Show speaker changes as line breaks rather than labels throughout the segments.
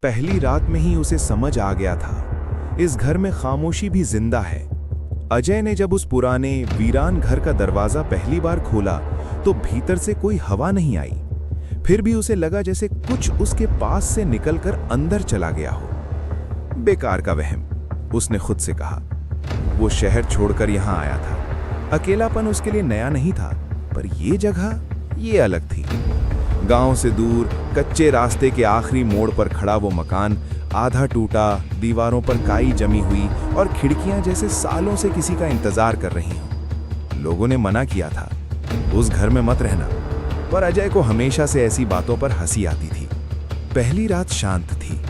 पहली रात में ही उसे समझ आ गया था, इस घर में खामोशी भी जिंदा है। अजय ने जब उस पुराने वीरान घर का दरवाजा पहली बार खोला तो भीतर से कोई हवा नहीं आई। फिर भी उसे लगा जैसे कुछ उसके पास से निकलकर अंदर चला गया हो। बेकार का वहम, उसने खुद से कहा। वो शहर छोड़कर यहाँ आया था। अकेलापन उसके लिए नया नहीं था, पर ये जगह ये अलग थी। गांव से दूर कच्चे रास्ते के आखिरी मोड़ पर खड़ा वो मकान आधा टूटा, दीवारों पर काई जमी हुई और खिड़कियां जैसे सालों से किसी का इंतजार कर रही हों। लोगों ने मना किया था, उस घर में मत रहना, पर अजय को हमेशा से ऐसी बातों पर हंसी आती थी। पहली रात शांत थी,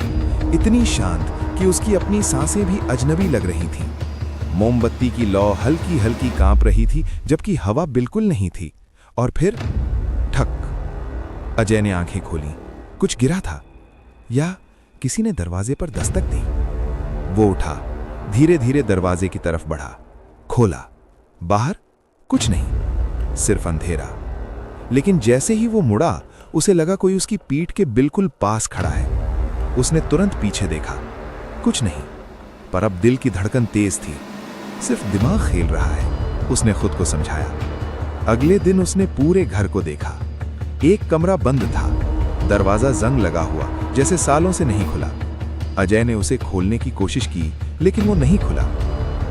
इतनी शांत कि उसकी अपनी सांसें भी अजनबी लग रही थीं। मोमबत्ती की लौ हल्की हल्की कांप रही थी, जबकि हवा बिल्कुल नहीं थी। और फिर ठक। अजय ने आंखें खोली। कुछ गिरा था या किसी ने दरवाजे पर दस्तक दी। वो उठा, धीरे धीरे दरवाजे की तरफ बढ़ा, खोला। बाहर कुछ नहीं, सिर्फ अंधेरा। लेकिन जैसे ही वो मुड़ा, उसे लगा कोई उसकी पीठ के बिल्कुल पास खड़ा है। उसने तुरंत पीछे देखा, कुछ नहीं, पर अब दिल की धड़कन तेज थी। सिर्फ दिमाग खेल रहा है, उसने खुद को समझाया। अगले दिन उसने पूरे घर को देखा। एक कमरा बंद था, दरवाजा जंग लगा हुआ, जैसे सालों से नहीं खुला। अजय ने उसे खोलने की कोशिश की, लेकिन वो नहीं खुला।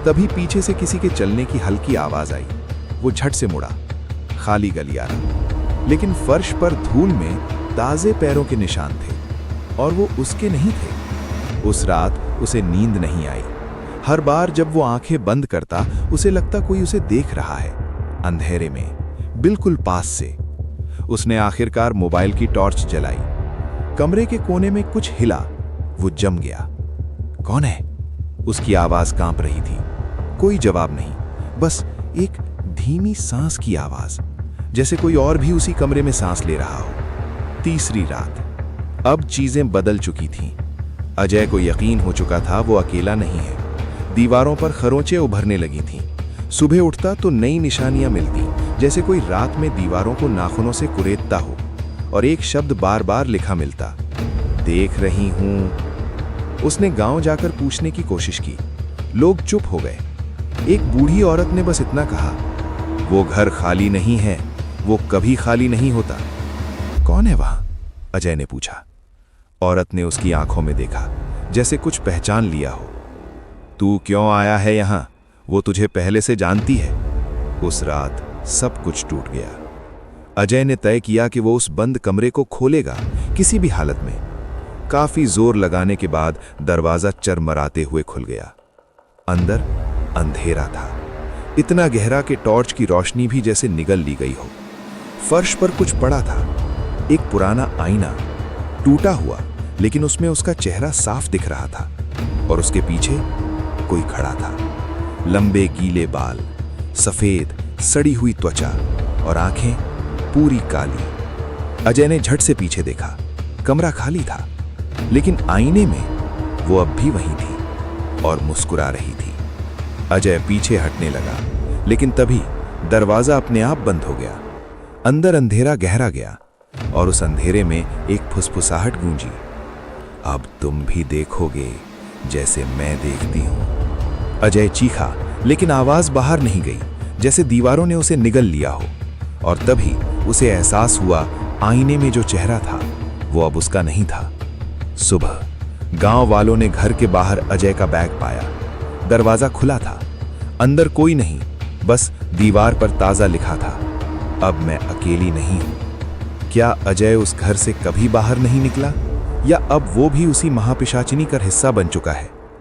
तभी पीछे से किसी के चलने की हल्की आवाज आई। वो झट से मुड़ा, खाली गलियारा, लेकिन फर्श पर धूल में ताजे पैरों के निशान थे, और वो उसके नहीं थे। उस रात उसे नींद नहीं आई। हर बार जब वो आंखें बंद करता, उसे लगता कोई उसे देख रहा है, अंधेरे में, बिल्कुल पास से। उसने आखिरकार मोबाइल की टॉर्च जलाई। कमरे के कोने में कुछ हिला, वो जम गया। कौन है? उसकी आवाज कांप रही थी। कोई जवाब नहीं, बस एक धीमी सांस की आवाज, जैसे कोई और भी उसी कमरे में सांस ले रहा हो। तीसरी रात। अब चीजें बदल चुकी थीं। अजय को यकीन हो चुका था वो अकेला नहीं है। दीवारों पर खरोंचें उभरने लगी थीं। सुबह उठता तो नई निशानियां मिलती, जैसे कोई रात में दीवारों को नाखूनों से कुरेदता हो, और एक शब्द बार बार लिखा मिलता, देख रही हूं। उसने गांव जाकर पूछने की कोशिश की। लोग चुप हो गए। एक बूढ़ी औरत ने बस इतना कहा, वो घर खाली नहीं है, वो कभी खाली नहीं होता। कौन है वहां? अजय ने पूछा। औरत ने उसकी आंखों में देखा, जैसे कुछ पहचान लिया हो। तू क्यों आया है यहां? वो तुझे पहले से जानती है। उस रात सब कुछ टूट गया। अजय ने तय किया कि वो उस बंद कमरे को खोलेगा, किसी भी हालत में। काफी जोर लगाने के बाद दरवाजा चरमराते हुए खुल गया। अंदर अंधेरा था, इतना गहरा कि टॉर्च की रोशनी भी जैसे निगल ली गई हो। फर्श पर कुछ पड़ा था, एक पुराना आईना, टूटा हुआ, लेकिन उसमें उसका चेहरा साफ दिख रहा था। और उसके पीछे कोई खड़ा था। लंबे गीले बाल, सफेद सड़ी हुई त्वचा और आंखें पूरी काली। अजय ने झट से पीछे देखा। कमरा खाली था, लेकिन आईने में वो अब भी वहीं थी और मुस्कुरा रही थी। अजय पीछे हटने लगा, लेकिन तभी दरवाजा अपने आप बंद हो गया। अंदर अंधेरा गहरा गया और उस अंधेरे में एक फुसफुसाहट गूंजी। अब तुम भी देखोगे जैसे मैं देखती हूं। अजय चीखा, लेकिन आवाज बाहर नहीं गई, जैसे दीवारों ने उसे निगल लिया हो। और तभी उसे एहसास हुआ, आईने में जो चेहरा था वो अब उसका नहीं था। सुबह गांव वालों ने घर के बाहर अजय का बैग पाया। दरवाजा खुला था, अंदर कोई नहीं, बस दीवार पर ताजा लिखा था, अब मैं अकेली नहीं हूं। क्या अजय उस घर से कभी बाहर नहीं निकला, या अब वो भी उसी महापिशाचिनी का हिस्सा बन चुका है?